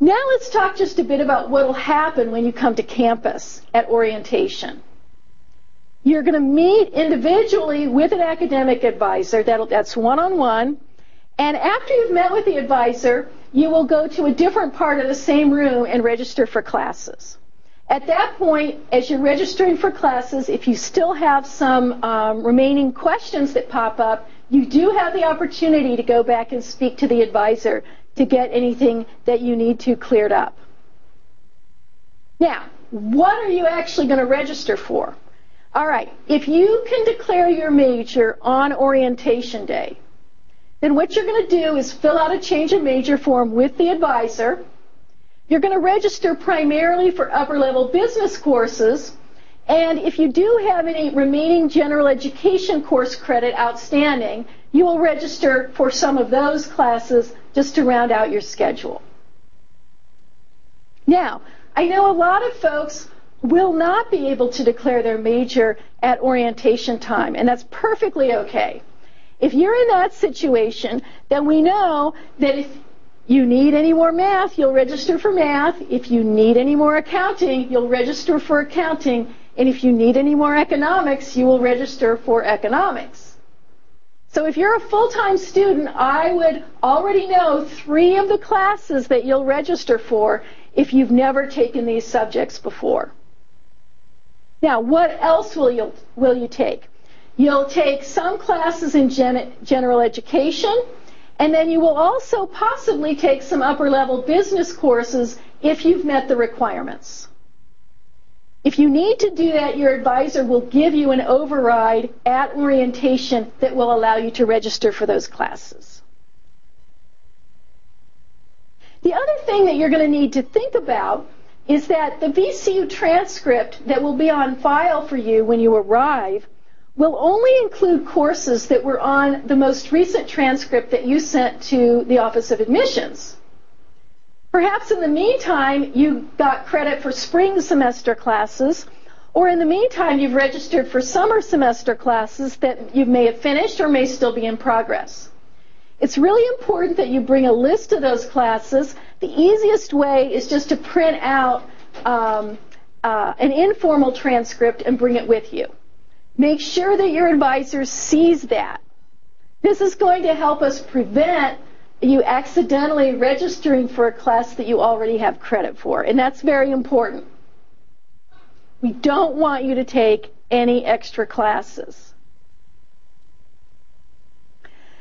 Now let's talk just a bit about what will happen when you come to campus at orientation. You're going to meet individually with an academic advisor. That's one-on-one. And after you've met with the advisor, you will go to a different part of the same room and register for classes. At that point, as you're registering for classes, if you still have some remaining questions that pop up, you do have the opportunity to go back and speak to the advisor to get anything that you need to cleared up. Now, what are you actually going to register for? All right, if you can declare your major on orientation day, then what you're going to do is fill out a change of major form with the advisor. You're going to register primarily for upper-level business courses, and if you do have any remaining general education course credit outstanding, you will register for some of those classes just to round out your schedule. Now, I know a lot of folks will not be able to declare their major at orientation time, and that's perfectly okay. If you're in that situation, then we know that if you need any more math, you'll register for math. If you need any more accounting, you'll register for accounting. And if you need any more economics, you will register for economics. So if you're a full-time student, I would already know 3 of the classes that you'll register for if you've never taken these subjects before. Now, what else will you take? You'll take some classes in general education, and then you will also possibly take some upper-level business courses if you've met the requirements. If you need to do that, your advisor will give you an override at orientation that will allow you to register for those classes. The other thing that you're going to need to think about is that the VCU transcript that will be on file for you when you arrive will only include courses that were on the most recent transcript that you sent to the Office of Admissions. Perhaps in the meantime, you got credit for spring semester classes, or in the meantime, you've registered for summer semester classes that you may have finished or may still be in progress. It's really important that you bring a list of those classes. The easiest way is just to print out an informal transcript and bring it with you. Make sure that your advisor sees that. This is going to help us prevent you accidentally registering for a class that you already have credit for, and that's very important. We don't want you to take any extra classes.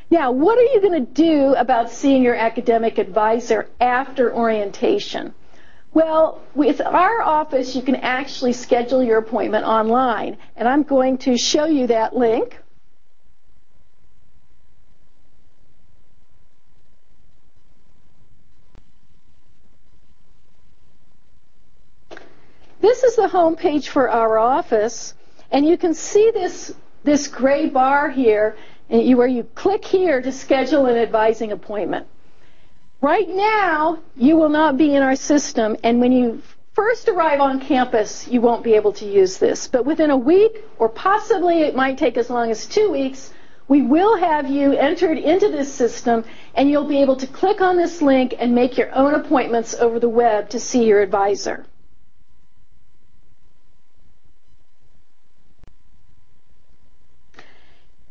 Now, what are you going to do about seeing your academic advisor after orientation? Well, with our office, you can actually schedule your appointment online, and I'm going to show you that link. This is the home page for our office, and you can see this gray bar here where you click here to schedule an advising appointment. Right now, you will not be in our system, and when you first arrive on campus, you won't be able to use this. But within a week, or possibly it might take as long as 2 weeks, we will have you entered into this system, and you'll be able to click on this link and make your own appointments over the web to see your advisor.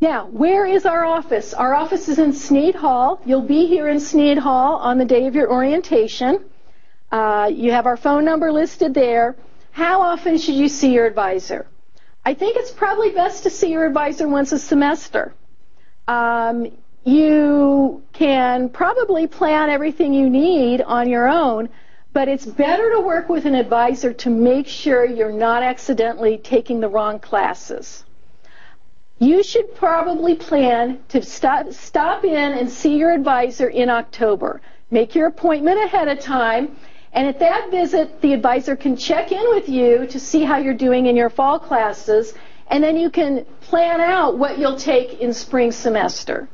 Now, where is our office? Our office is in Sneed Hall. You'll be here in Sneed Hall on the day of your orientation. You have our phone number listed there. How often should you see your advisor? I think it's probably best to see your advisor once a semester. You can probably plan everything you need on your own, but it's better to work with an advisor to make sure you're not accidentally taking the wrong classes. You should probably plan to stop in and see your advisor in October. Make your appointment ahead of time, and at that visit, the advisor can check in with you to see how you're doing in your fall classes, and then you can plan out what you'll take in spring semester.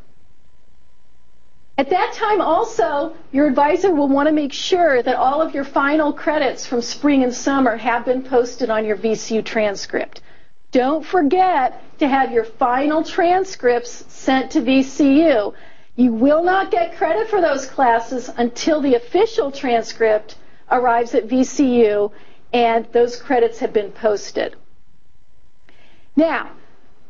At that time also, your advisor will want to make sure that all of your final credits from spring and summer have been posted on your VCU transcript. Don't forget to have your final transcripts sent to VCU. You will not get credit for those classes until the official transcript arrives at VCU and those credits have been posted. Now,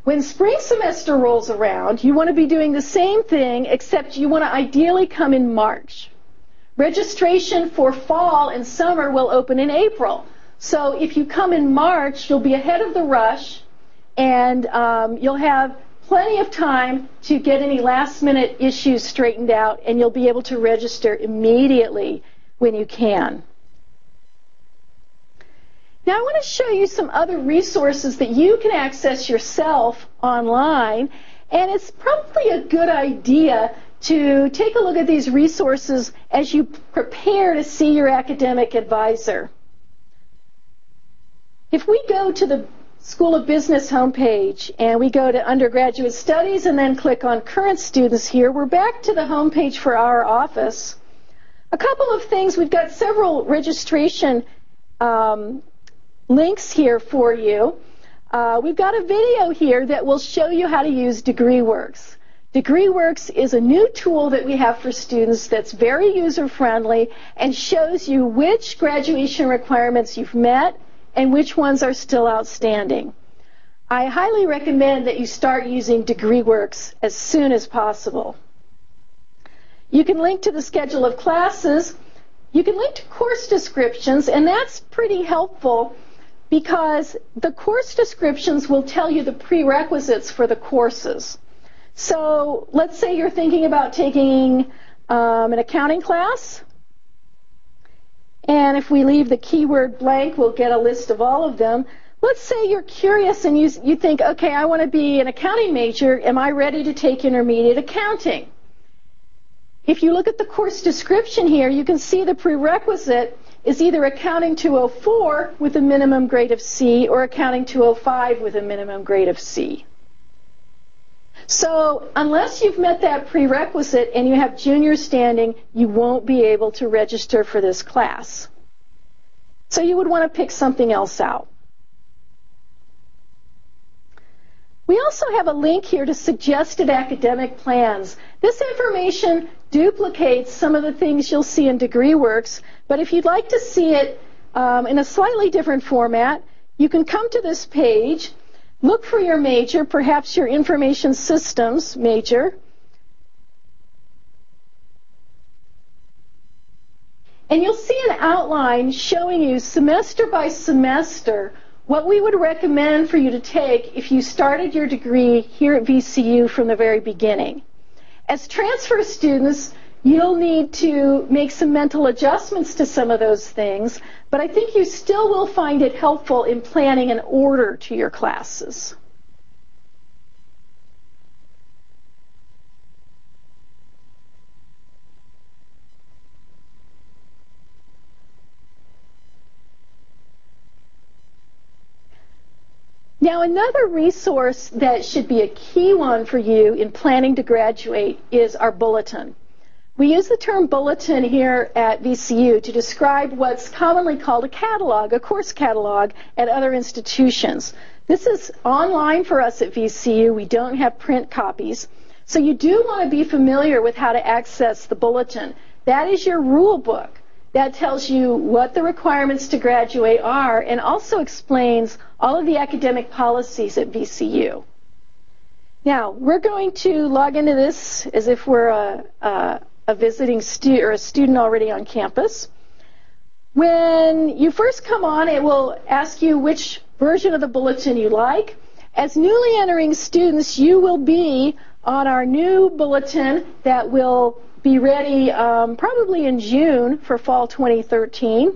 when spring semester rolls around, you want to be doing the same thing, except you want to ideally come in March. Registration for fall and summer will open in April. So if you come in March, you'll be ahead of the rush, and you'll have plenty of time to get any last-minute issues straightened out, and you'll be able to register immediately when you can. Now I want to show you some other resources that you can access yourself online, and it's probably a good idea to take a look at these resources as you prepare to see your academic advisor. If we go to the School of Business homepage and we go to Undergraduate Studies and then click on Current Students here, we're back to the homepage for our office. A couple of things, we've got several registration links here for you. We've got a video here that will show you how to use DegreeWorks. DegreeWorks is a new tool that we have for students that's very user-friendly and shows you which graduation requirements you've met and which ones are still outstanding. I highly recommend that you start using DegreeWorks as soon as possible. You can link to the schedule of classes. You can link to course descriptions, and that's pretty helpful because the course descriptions will tell you the prerequisites for the courses. So let's say you're thinking about taking an accounting class, and if we leave the keyword blank, we'll get a list of all of them. Let's say you're curious and you think, okay, I want to be an accounting major. Am I ready to take intermediate accounting? If you look at the course description here, you can see the prerequisite is either Accounting 204 with a minimum grade of C or Accounting 205 with a minimum grade of C. So unless you've met that prerequisite and you have junior standing, you won't be able to register for this class. So you would want to pick something else out. We also have a link here to suggested academic plans. This information duplicates some of the things you'll see in DegreeWorks, but if you'd like to see it in a slightly different format, you can come to this page, look for your major, perhaps your information systems major, and you'll see an outline showing you semester by semester what we would recommend for you to take if you started your degree here at VCU from the very beginning. As transfer students, you'll need to make some mental adjustments to some of those things, but I think you still will find it helpful in planning an order to your classes. Now, another resource that should be a key one for you in planning to graduate is our bulletin. We use the term bulletin here at VCU to describe what's commonly called a catalog, a course catalog at other institutions. This is online for us at VCU. We don't have print copies. So you do want to be familiar with how to access the bulletin. That is your rule book. That tells you what the requirements to graduate are and also explains all of the academic policies at VCU. Now, we're going to log into this as if we're a visiting student or a student already on campus. When you first come on, it will ask you which version of the bulletin you like. As newly entering students, you will be on our new bulletin that will be ready probably in June for fall 2013.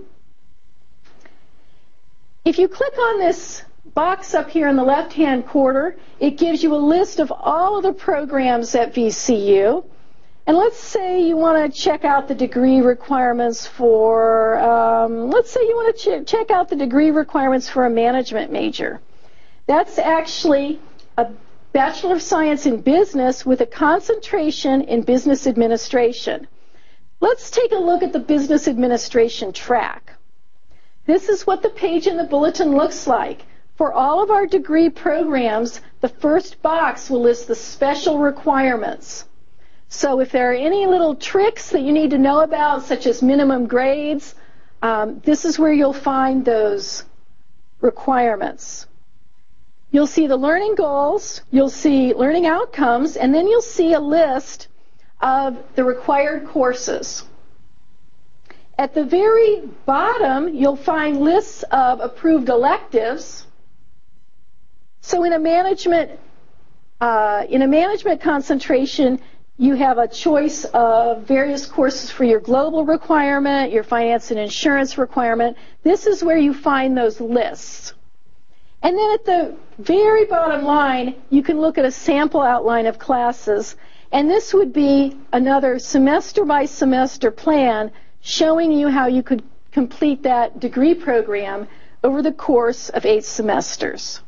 If you click on this box up here in the left-hand corner, it gives you a list of all of the programs at VCU. And let's say you want to check out the degree requirements for, let's say you want to check out the degree requirements for a management major. That's actually a Bachelor of Science in Business with a concentration in Business Administration. Let's take a look at the Business Administration track. This is what the page in the bulletin looks like. For all of our degree programs, the first box will list the special requirements. So if there are any little tricks that you need to know about, such as minimum grades, this is where you'll find those requirements. You'll see the learning goals, you'll see learning outcomes, and then you'll see a list of the required courses. At the very bottom, you'll find lists of approved electives. So in a management concentration, you have a choice of various courses for your global requirement, your finance and insurance requirement. This is where you find those lists. And then at the very bottom line, you can look at a sample outline of classes. And this would be another semester by semester plan showing you how you could complete that degree program over the course of 8 semesters.